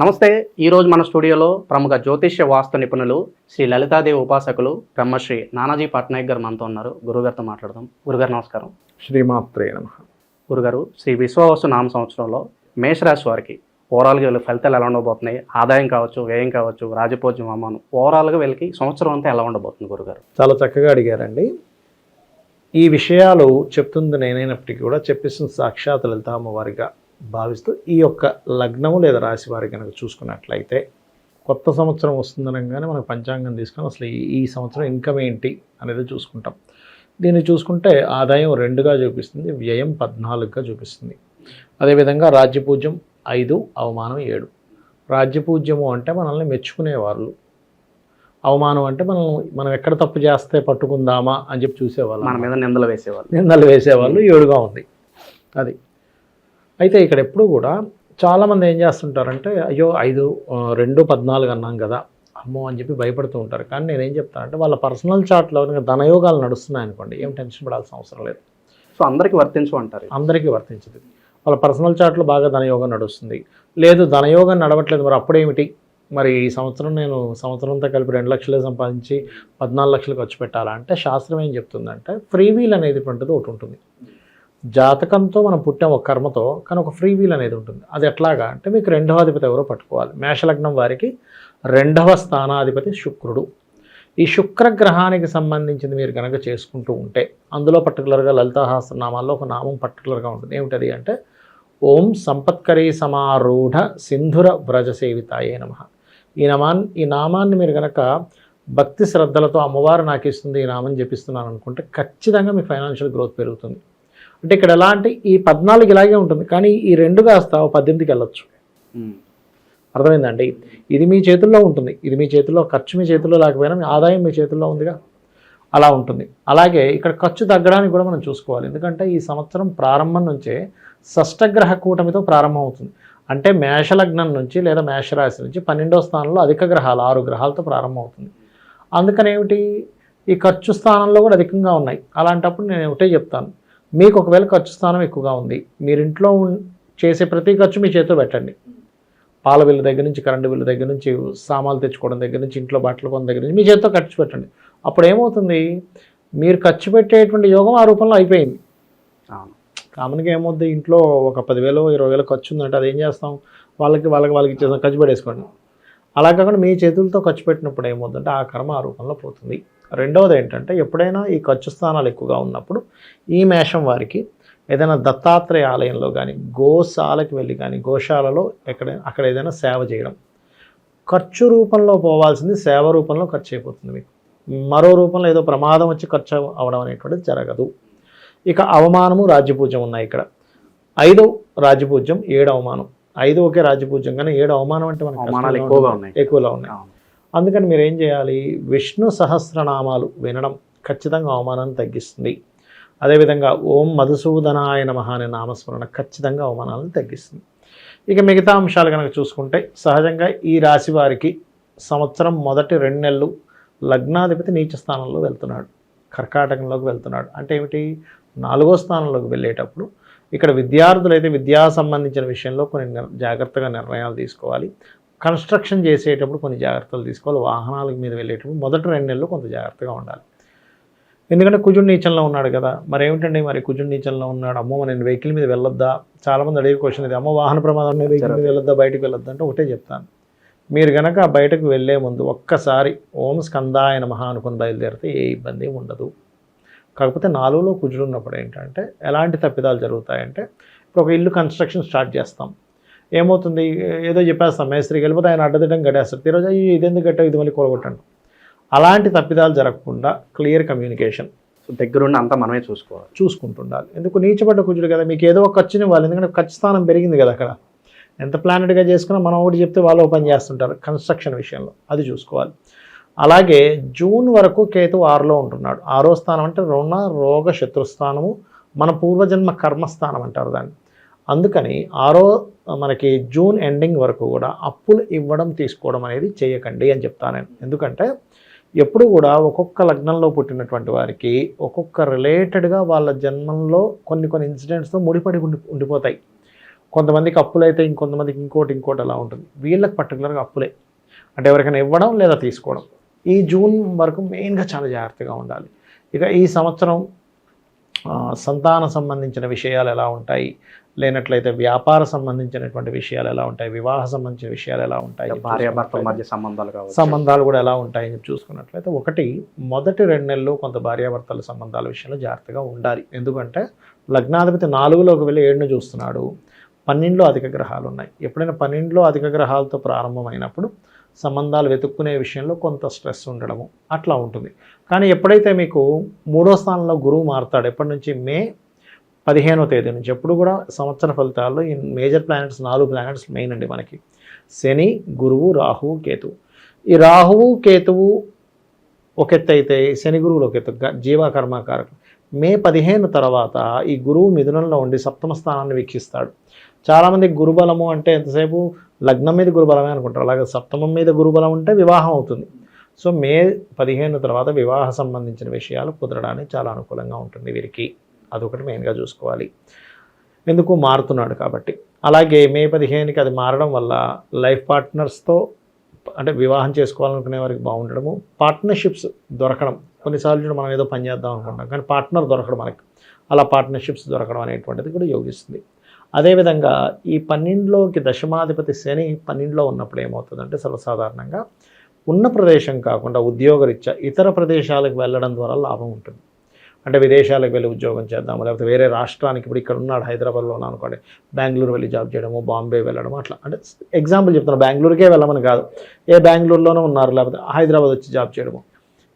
నమస్తే. ఈరోజు మన స్టూడియోలో ప్రముఖ జ్యోతిష్య వాస్తు నిపుణులు శ్రీ లలితాదేవి ఉపాసకులు బ్రహ్మశ్రీ నానాజీ పట్నాయక్ గారు మనతో ఉన్నారు. గురుగారితో మాట్లాడదాం. గురుగారు నమస్కారం. శ్రీమాత్రే నమః. గురుగారు, శ్రీ విశ్వావసు నామ సంవత్సరంలో మేషరాశి వారికి ఓవరాల్గా వీళ్ళ ఫలితాలు ఎలా ఉండబోతున్నాయి? ఆదాయం కావచ్చు, వ్యయం కావచ్చు, రాజపూజ్యం, అవమానం, ఓవరాల్గా వీళ్ళకి సంవత్సరం అంతా ఎలా ఉండబోతుంది గురుగారు? చాలా చక్కగా అడిగారండి. ఈ విషయాలు చెప్తుంది నేనైనప్పటికీ కూడా చెప్పిస్తున్న సాక్షాత్ లలిత అమ్మవారిగా భావిస్తూ ఈ యొక్క లగ్నము లేదా రాశి వారి కనుక చూసుకున్నట్లయితే కొత్త సంవత్సరం వస్తుందనగానే మనకు పంచాంగం తీసుకొని అసలు ఈ సంవత్సరం ఇన్కమ్ ఏంటి అనేది చూసుకుంటాం. దీన్ని చూసుకుంటే ఆదాయం 2గా చూపిస్తుంది, వ్యయం 14గా చూపిస్తుంది. అదేవిధంగా రాజ్యపూజ్యం 5, అవమానం 7. రాజ్యపూజ్యము అంటే మనల్ని మెచ్చుకునేవాళ్ళు, అవమానం అంటే మనం ఎక్కడ తప్పు చేస్తే పట్టుకుందామా అని చెప్పి చూసేవాళ్ళు, మన మీద నిందలు వేసేవాళ్ళు 7గా ఉంది. అది అయితే ఇక్కడ ఎప్పుడు కూడా చాలామంది ఏం చేస్తుంటారంటే అయ్యో 5, 2, 14 అన్నాం కదా అమ్మో అని చెప్పి భయపడుతూ ఉంటారు. కానీ నేనేం చెప్తానంటే వాళ్ళ పర్సనల్ చార్ట్లో ధనయోగాలు నడుస్తున్నాయి అనుకోండి, ఏం టెన్షన్ పడాల్సిన అవసరం లేదు. సో అందరికీ వర్తించు అంటారు? అందరికీ వర్తించదు. వాళ్ళ పర్సనల్ చార్ట్లో బాగా ధనయోగం నడుస్తుంది, లేదు ధనయోగం నడవట్లేదు, మరి అప్పుడేమిటి? మరి ఈ సంవత్సరం నేను సంవత్సరంతో కలిపి 2 లక్షలే సంపాదించి 14 లక్షలు ఖర్చు పెట్టాలంటే శాస్త్రం ఏం చెప్తుందంటే ఫ్రీ వీల్ అనేది ఒకటి ఉంటుంది. జాతకంతో మనం పుట్టాం ఒక కర్మతో, కానీ ఒక ఫ్రీ వీల్ అనేది ఉంటుంది. అది ఎట్లాగా అంటే మీకు 2వ అధిపతి ఎవరో పట్టుకోవాలి. మేషలగ్నం వారికి 2వ స్థానాధిపతి శుక్రుడు. ఈ శుక్రగ్రహానికి సంబంధించింది మీరు కనుక చేసుకుంటూ ఉంటే అందులో పర్టికులర్గా లలితాసహస్రనామాల్లో ఒక నామం పర్టికులర్గా ఉంటుంది. ఏమిటది అంటే ఓం సంపత్కరీ సమారూఢ సింధుర వ్రజ సేవితాయే నమః. ఈ నామాన్ని మీరు కనుక భక్తి శ్రద్ధలతో అమ్మవారు నాకు ఇస్తుంది ఈ నామం జపిస్తున్నాను అనుకుంటే ఖచ్చితంగా మీ ఫైనాన్షియల్ గ్రోత్ పెరుగుతుంది. అంటే ఇక్కడ ఎలా అంటే ఈ 14 ఇలాగే ఉంటుంది, కానీ ఈ 2 కాస్త 18కి వెళ్ళొచ్చు. అర్థమైందండి? ఇది మీ చేతుల్లో ఉంటుంది, ఇది మీ చేతుల్లో, ఖర్చు మీ చేతుల్లో లేకపోయినా మీ ఆదాయం మీ చేతుల్లో ఉందిగా, అలా ఉంటుంది. అలాగే ఇక్కడ ఖర్చు తగ్గడానికి కూడా మనం చూసుకోవాలి. ఎందుకంటే ఈ సంవత్సరం ప్రారంభం నుంచే షష్టగ్రహ కూటమితో ప్రారంభం అవుతుంది. అంటే మేషలగ్నం నుంచి లేదా మేషరాశి నుంచి 12వ స్థానంలో అధిక గ్రహాలు 6 గ్రహాలతో ప్రారంభం అవుతుంది. అందుకని ఏమిటి, ఈ ఖర్చు స్థానంలో కూడా అధికంగా ఉన్నాయి. అలాంటప్పుడు నేను ఒకటే చెప్తాను, మీకు ఒకవేళ ఖర్చు స్థానం ఎక్కువగా ఉంది, మీరింట్లో చేసే ప్రతి ఖర్చు మీ చేతిలో పెట్టండి. పాల బిల్లు దగ్గర నుంచి, కరెంటు బిల్లు దగ్గర నుంచి, సామాన్లు తెచ్చుకోవడం దగ్గర నుంచి, ఇంట్లో బట్టలు కొన్న దగ్గర నుంచి మీ చేతితో ఖర్చు పెట్టండి. అప్పుడు ఏమవుతుంది, మీరు ఖర్చు పెట్టేటువంటి యోగం ఆ రూపంలో అయిపోయింది. కామన్గా ఏమవుతుంది, ఇంట్లో ఒక 10,000, 20,000 ఖర్చు ఉందంటే అది ఏం చేస్తాం, వాళ్ళకి ఇచ్చేస్తాం, ఖర్చు పెట్టేసుకోండి. అలా కాకుండా మీ చేతులతో ఖర్చు పెట్టినప్పుడు ఏమవుతుందంటే ఆ కర్మ ఆ రూపంలో పోతుంది. రెండవది ఏంటంటే ఎప్పుడైనా ఈ ఖర్చు స్థానాలు ఎక్కువగా ఉన్నప్పుడు ఈ మేషం వారికి ఏదైనా దత్తాత్రేయ ఆలయంలో కానీ, గోశాలకి వెళ్ళి కానీ, గోశాలలో అక్కడ ఏదైనా సేవ చేయడం, ఖర్చు రూపంలో పోవాల్సింది సేవ రూపంలో ఖర్చు అయిపోతుంది. మీకు మరో రూపంలో ఏదో ప్రమాదం వచ్చి ఖర్చు అవ్వడం అనేటువంటిది జరగదు. ఇక అవమానము, రాజ్యపూజ్యం ఉన్నాయి. ఇక్కడ 5 రాజ్యపూజ్యం, 7 అవమానం. 5 ఒకే రాజ్యపూజ్యం, కానీ 7 అవమానం అంటే మనకు అవమానాలు ఎక్కువగా ఉన్నాయి. అందుకని మీరు ఏం చేయాలి, విష్ణు సహస్రనామాలు వినడం ఖచ్చితంగా అవమానాన్ని తగ్గిస్తుంది. అదేవిధంగా ఓం మధుసూదనాయ నమః అనే నామస్మరణ ఖచ్చితంగా అవమానాలను తగ్గిస్తుంది. ఇక మిగతా అంశాలు కనుక చూసుకుంటే సహజంగా ఈ రాశి వారికి సంవత్సరం మొదటి 2 నెలలు లగ్నాధిపతి నీచ స్థానంలో వెళ్తున్నాడు, కర్కాటకంలోకి వెళ్తున్నాడు. అంటే ఏమిటి, 4వ స్థానంలోకి వెళ్ళేటప్పుడు ఇక్కడ విద్యార్థులైతే విద్యా సంబంధించిన విషయంలో కొన్ని జాగ్రత్తగా నిర్ణయాలు తీసుకోవాలి. కన్స్ట్రక్షన్ చేసేటప్పుడు కొన్ని జాగ్రత్తలు తీసుకోవాలి. వాహనాల మీద వెళ్ళేటప్పుడు మొదటి 2 నెలలు కొంత జాగ్రత్తగా ఉండాలి. ఎందుకంటే కుజుడు నీచంలో ఉన్నాడు కదా. మరి ఏమిటండి, మరి కుజుడు నీచంలో ఉన్నాడు, అమ్మో నేను వెహికల్ మీద వెళ్ళొద్దా? చాలామంది అడిగే క్వశ్చన్ ఇది, అమ్మో వాహన ప్రమాదం మీద వెహికల్ మీద వెళ్ళొద్దా, బయటకు వెళ్ళొద్దా అంటే ఒకటే చెప్తాను, మీరు కనుక బయటకు వెళ్ళే ముందు ఒక్కసారి ఓం స్కందాయ నమః అనుకుని బయలుదేరితే ఏ ఇబ్బంది ఉండదు. కాకపోతే 4లో కుజుడు ఉన్నప్పుడు ఏంటంటే ఎలాంటి తప్పిదాలు జరుగుతాయంటే, ఇప్పుడు ఒక ఇల్లు కన్స్ట్రక్షన్ స్టార్ట్ చేస్తాం, ఏమవుతుంది, ఏదో చెప్పేస్తాం, మేస్త్రికి వెళ్ళిపోతే ఆయన అడ్డదిడ్డం కట్టేస్తారు. ఈరోజు ఇదెందుకు కట్టావు, ఇది మళ్ళీ కూడగొట్టండి. అలాంటి తప్పిదాలు జరగకుండా క్లియర్ కమ్యూనికేషన్, దగ్గరుండి అంతా మనమే చూసుకుంటుండాలి. ఎందుకు, నీచబడ్డ కుజుడు కదా, మీకు ఏదో ఒక ఖర్చుని ఇవ్వాలి. ఎందుకంటే ఖర్చు స్థానం పెరిగింది కదా. అక్కడ ఎంత ప్లానెడ్గా చేసుకున్నా మనం ఒకటి చెప్తే వాళ్ళు ఓపెన్ చేస్తుంటారు కన్స్ట్రక్షన్ విషయంలో, అది చూసుకోవాలి. అలాగే జూన్ వరకు కేతు 6లో ఉంటున్నాడు. 6వ స్థానం అంటే రుణ రోగ శత్రుస్థానము, మన పూర్వజన్మ కర్మస్థానం అంటారు దాన్ని. అందుకని మనకి జూన్ ఎండింగ్ వరకు కూడా అప్పులు ఇవ్వడం తీసుకోవడం అనేది చేయకండి అని చెప్తాను నేను. ఎందుకంటే ఎప్పుడు కూడా ఒక్కొక్క లగ్నంలో పుట్టినటువంటి వారికి ఒక్కొక్క రిలేటెడ్గా వాళ్ళ జన్మంలో కొన్ని ఇన్సిడెంట్స్తో ముడిపడి ఉండిపోతాయి. కొంతమందికి అప్పులు అయితే ఇంకొంతమందికి ఇంకోటి అలా ఉంటుంది. వీళ్ళకి పర్టికులర్గా అప్పులే, అంటే ఎవరికైనా ఇవ్వడం లేదా తీసుకోవడం. ఈ జూన్ వరకు మెయిన్గా చాలా జాగ్రత్తగా ఉండాలి. ఇక ఈ సంవత్సరం సంతాన సంబంధించిన విషయాలు ఎలా ఉంటాయి, లేనట్లయితే వ్యాపార సంబంధించినటువంటి విషయాలు ఎలా ఉంటాయి, వివాహ సంబంధించిన విషయాలు ఎలా ఉంటాయి, భార్యాభర్తల మధ్య సంబంధాలు కావచ్చు, సంబంధాలు కూడా ఎలా ఉంటాయని చూసుకున్నట్లయితే, ఒకటి మొదటి 2 నెలలు కొంత భార్యాభర్తల సంబంధాల విషయంలో జాగ్రత్తగా ఉండాలి. ఎందుకంటే లగ్నాధిపతి 4లోకి వెళ్ళి 7ను చూస్తున్నాడు. 12లో అధిక గ్రహాలు ఉన్నాయి. ఎప్పుడైనా 12లో అధిక గ్రహాలతో ప్రారంభమైనప్పుడు సంబంధాలు వెతుక్కునే విషయంలో కొంత స్ట్రెస్ ఉండడము అట్లా ఉంటుంది. కానీ ఎప్పుడైతే మీకు 3వ స్థానంలో గురువు మారుతాడు, ఎప్పటి నుంచి మే 15వ తేదీ నుంచి, ఎప్పుడు కూడా సంవత్సర ఫలితాల్లో ఈ మేజర్ ప్లానెట్స్ 4 ప్లానెట్స్ మెయిన్ అండి మనకి: శని, గురువు, రాహువు, కేతువు. ఈ రాహువు కేతువు ఒక ఎత్తు అయితే శని గురువులు ఒక ఎత్తు, జీవకర్మకారకం. మే 15 తర్వాత ఈ గురువు మిథునంలో ఉండి సప్తమ స్థానాన్ని వీక్షిస్తాడు. చాలామంది గురుబలము అంటే ఎంతసేపు లగ్నం మీద గురుబలమే అనుకుంటారు, అలాగే సప్తమం మీద గురుబలం ఉంటే వివాహం అవుతుంది. సో మే 15 తర్వాత వివాహ సంబంధించిన విషయాలు కుదరడానికి చాలా అనుకూలంగా ఉంటుంది వీరికి. అదొకటి మెయిన్గా చూసుకోవాలి, ఎందుకు మారుతున్నాడు కాబట్టి. అలాగే మే 15కి అది మారడం వల్ల లైఫ్ పార్ట్నర్స్తో, అంటే వివాహం చేసుకోవాలనుకునే వారికి బాగుండడము, పార్ట్నర్షిప్స్ దొరకడం. కొన్నిసార్లు మనం ఏదో పని చేద్దాం అనుకుంటాం కానీ పార్ట్నర్ దొరకడం మనకి, అలా పార్ట్నర్షిప్స్ దొరకడం అనేటువంటిది కూడా యోగిస్తుంది. అదేవిధంగా ఈ 12లోకి దశమాధిపతి శని 12లో ఉన్నప్పుడు ఏమవుతుందంటే, సర్వసాధారణంగా ఉన్న ప్రదేశం కాకుండా ఉద్యోగరీత్యా ఇతర ప్రదేశాలకు వెళ్ళడం ద్వారా లాభం ఉంటుంది. అంటే విదేశాలకు వెళ్ళి ఉద్యోగం చేద్దాము, లేకపోతే వేరే రాష్ట్రానికి, ఇప్పుడు ఇక్కడ ఉన్నాడు హైదరాబాద్లో ఉన్నాను అనుకోండి, బెంగళూరు వెళ్ళి జాబ్ చేయడము, బాంబే వెళ్ళడము, అట్లా. అంటే ఎగ్జాంపుల్ చెప్తున్నాను, బెంగళూరుకే వెళ్ళమని కాదు, ఏ బెంగళూరులోనే ఉన్నారు, లేకపోతే హైదరాబాద్ వచ్చి జాబ్ చేయడము.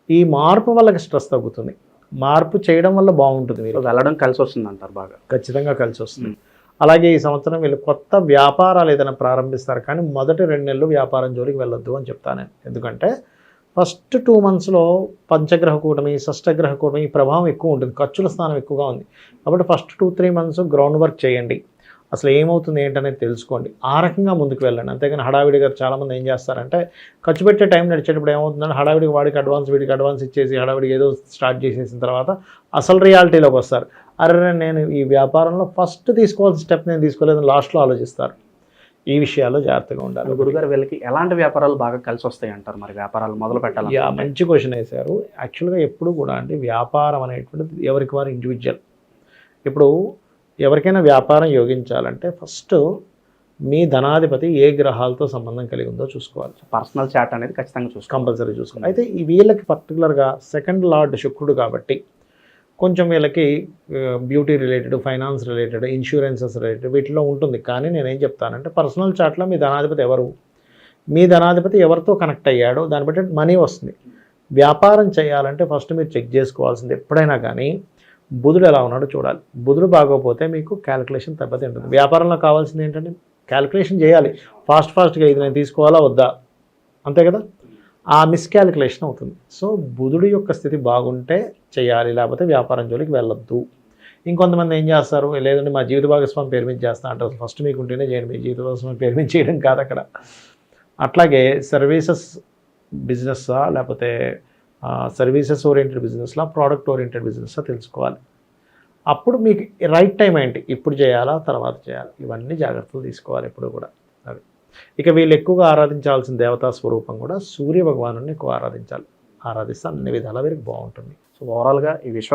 ఈ మార్పు వల్ల స్ట్రెస్ తగ్గుతుంది. మార్పు చేయడం వల్ల బాగుంటుంది. మీరు వెళ్ళడం కలిసి వస్తుంది అంటారు, బాగా ఖచ్చితంగా కలిసి వస్తుంది. అలాగే ఈ సంవత్సరం వీళ్ళు కొత్త వ్యాపారాలు ఏదైనా ప్రారంభిస్తారు, కానీ మొదటి 2 నెలలు వ్యాపారం జోలికి వెళ్ళొద్దు అని చెప్తాను నేను. ఎందుకంటే ఫస్ట్ 2 మంత్స్లో పంచగ్రహ కూటమి, షష్టగ్రహ కూటమి ఈ ప్రభావం ఎక్కువ ఉంటుంది, ఖర్చుల స్థానం ఎక్కువగా ఉంది. కాబట్టి ఫస్ట్ 2-3 మంత్స్ గ్రౌండ్ వర్క్ చేయండి, అసలు ఏమవుతుంది ఏంటనేది తెలుసుకోండి, ఆ రకంగా ముందుకు వెళ్ళండి. అంతేగాని హడావిడిగా చాలామంది ఏం చేస్తారంటే, ఖర్చు పెట్టే టైం నడిచేటప్పుడు ఏమవుతుందంటే హడావిడికి వాడికి అడ్వాన్స్, వీడికి అడ్వాన్స్ ఇచ్చేసి హడావిడికి ఏదో స్టార్ట్ చేసేసిన తర్వాత అసలు రియాలిటీలోకి వస్తారు. అరే నేను ఈ వ్యాపారంలో ఫస్ట్ తీసుకోవాల్సిన స్టెప్ నేను తీసుకోలేదు, లాస్ట్లో ఆలోచిస్తారు. ఈ విషయాల్లో జాగ్రత్తగా ఉండాలి. గురుగారు వీళ్ళకి ఎలాంటి వ్యాపారాలు బాగా కలిసి వస్తాయి అంటారు, మరి వ్యాపారాలు మొదలు పెట్టాలి? మంచి క్వశ్చన్ వేశారు. యాక్చువల్గా ఎప్పుడు కూడా అంటే వ్యాపారం అనేటువంటిది ఎవరికి వారు ఇండివిజువల్. ఇప్పుడు ఎవరికైనా వ్యాపారం యోగించాలంటే ఫస్ట్ మీ ధనాధిపతి ఏ గ్రహాలతో సంబంధం కలిగి ఉందో చూసుకోవాలి. పర్సనల్ చార్ట్ అనేది ఖచ్చితంగా కంపల్సరీ చూసుకోవాలి. అయితే ఈ వీళ్ళకి పర్టికులర్గా 2nd లార్డ్ శుక్రుడు కాబట్టి కొంచెం వీళ్ళకి beauty related, finance related, insurances related వీటిలో ఉంటుంది. కానీ నేనేం చెప్తానంటే, పర్సనల్ చార్ట్లో మీ ధనాధిపతి ఎవరు, మీ ధనాధిపతి ఎవరితో కనెక్ట్ అయ్యాడో దాన్ని బట్టి మనీ వస్తుంది. వ్యాపారం చేయాలంటే ఫస్ట్ మీరు చెక్ చేసుకోవాల్సింది ఎప్పుడైనా కానీ బుధుడు ఎలా ఉన్నాడో చూడాలి. బుధుడు బాగోపోతే మీకు క్యాలిక్యులేషన్ తప్పతే ఉంటుంది. వ్యాపారంలో కావాల్సింది ఏంటంటే క్యాలిక్యులేషన్ చేయాలి, ఫాస్ట్గా ఇది నేను తీసుకోవాలా వద్దా, అంతే కదా. ఆ మిస్క్యాలిక్యులేషన్ అవుతుంది. సో బుధుడు యొక్క స్థితి బాగుంటే చేయాలి, లేకపోతే వ్యాపారం జోలికి వెళ్ళొద్దు. ఇంకొంతమంది ఏం చేస్తారు, లేదంటే మా జీవిత భాగస్వామి పేరు మీద చేస్తా అంటారు. ఫస్ట్ మీకు ఉంటేనే చేయండి, మీ జీవిత భాగస్వామి పేరు మీద చేయడం కాదు అక్కడ. అట్లాగే సర్వీసెస్ బిజినెస్సా, లేకపోతే సర్వీసెస్ ఓరియంటెడ్ బిజినెస్లా, ప్రోడక్ట్ ఓరియంటెడ్ బిజినెస్లా తెలుసుకోవాలి. అప్పుడు మీకు రైట్ టైం ఏంటి, ఇప్పుడు చేయాలా తర్వాత చేయాలి, ఇవన్నీ జాగ్రత్తలు తీసుకోవాలి ఎప్పుడు కూడా. అది ఇక వీళ్ళు ఎక్కువగా ఆరాధించాల్సిన దేవతా స్వరూపం కూడా సూర్య భగవాను ఎక్కువ ఆరాధిస్తే అన్ని విధాలా వీరికి బాగుంటుంది. సో ఓవరాల్గా ఈ విశ్వ